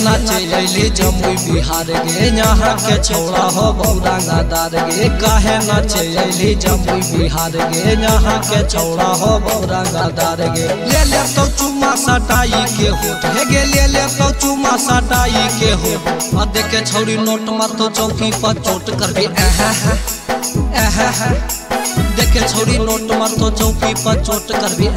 नाचे अली जमुई बिहार गे यहाँ के छौड़ा हो बौरंगादार गे। काहे नाचे अली जमुई बिहार गे यहाँ के छौड़ा हो बौरंगादार गे। ले ले तो चुमा सटाई के होठ हे गे, ले ले तो चुमा सटाई के होठ। आ देखे छौड़ी नोट मार तो चौकी पर चोट कर भी देखे छौड़ी नोट मार तो चौकी पर चोट कर भी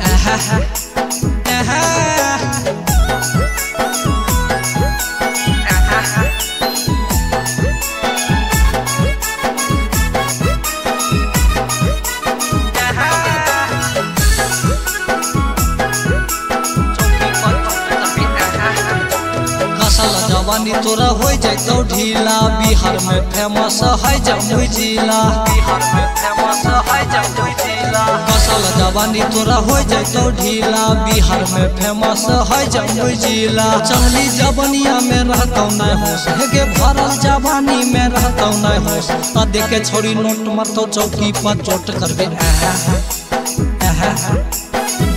जवानी तोरा हो जातो ढीला। बिहार में फेमस है जमुई जिला, बिहार में फेमस है जमुई जिला। कसल जवानी तोरा हो जातो ढीला, बिहार में फेमस है जमुई जिला। चढ़ली जवानिया में रहतो न होश हे गे, भरल जवानी में रहतो न होश। आ देखे छोड़ी नोट मारतो चौकी पर चोट करबे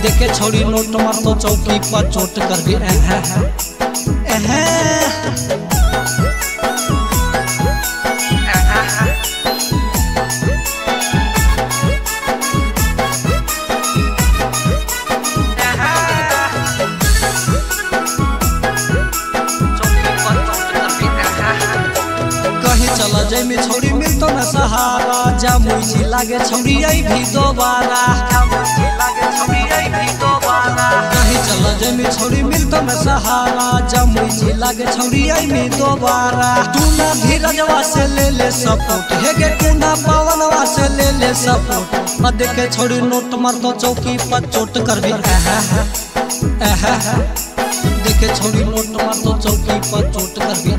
देखे छोड़ी नोट मारतो चौकी पर चोट करबे चला जैमे छौड़ी मिलतो न सहारा। जमुई जिला के छौड़ी आई भी दोबारा, कहीं चला जैमे छौड़ी मिलतो न सहारा। जमुई जिला के छौड़ी आई भी दोबारा। तू ना धीरजवा से ले ले सपोर्ट हे गे, तू ना पवनवा से ले ले सपोर्ट। आ देखे छौड़ी नोट मार तो चौकी पर चोट करबी देखे छौड़ी नोट मार तो चौकी पर चोट करबी